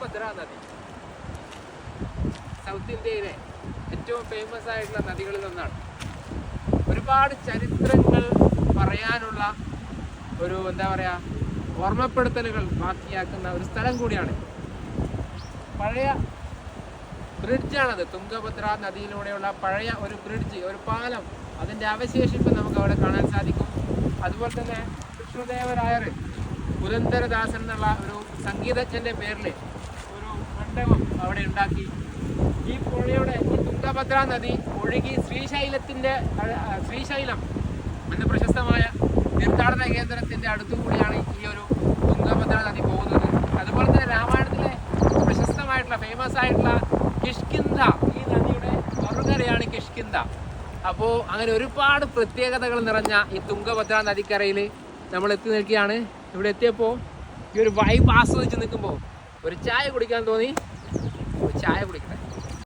തുംഗഭദ്ര നദി സൗത്ത് ഇന്ത്യയിലെ ഏറ്റവും ഫേമസ് ആയിട്ടുള്ള നദികളിൽ ഒന്നാണ്. ഒരുപാട് ചരിത്രങ്ങൾ പറയാനുള്ള ഒരു എന്താ പറയുക ഓർമ്മപ്പെടുത്തലുകൾ ബാക്കിയാക്കുന്ന ഒരു സ്ഥലം കൂടിയാണ്. പഴയ ബ്രിഡ്ജാണത്. തുംഗഭദ്ര നദിയിലൂടെയുള്ള പഴയ ഒരു ബ്രിഡ്ജ്, ഒരു പാലം, അതിൻ്റെ അവശേഷിപ്പ് നമുക്ക് അവിടെ കാണാൻ സാധിക്കും. അതുപോലെ തന്നെ കൃഷ്ണദേവരായർ പുരന്ദരദാസൻ എന്നുള്ള ഒരു സംഗീതജ്ഞൻ്റെ പേരിൽ ഒരു മണ്ഡപം അവിടെ ഉണ്ടാക്കി. ഈ പുഴയുടെ ഈ തുംഗഭദ്ര നദി ഒഴുകി ശ്രീശൈലം എന്ന പ്രശസ്തമായ തീർത്ഥാടന കേന്ദ്രത്തിൻ്റെ അടുത്തുകൂടിയാണ് ഈ ഒരു തുംഗഭദ്ര നദി പോകുന്നത്. അതുപോലെ തന്നെ രാമായണത്തിലെ പ്രശസ്തമായിട്ടുള്ള ഫേമസ് ആയിട്ടുള്ള കിഷ്കിന്ധ, ഈ നദിയുടെ മറുകരയാണ് കിഷ്കിന്ധ. അപ്പോൾ അങ്ങനെ ഒരുപാട് പ്രത്യേകതകൾ നിറഞ്ഞ ഈ തുംഗഭദ്ര നദിക്കരയിൽ നമ്മൾ എത്തി നിൽക്കുകയാണ്. ഇവിടെ എത്തിയപ്പോൾ ഈ ഒരു വൈബ് ആസ്വദിച്ച് നിൽക്കുമ്പോൾ ഒരു ചായ കുടിക്കാൻ തോന്നി. ഒരു ചായ കുടിക്കട്ടെ.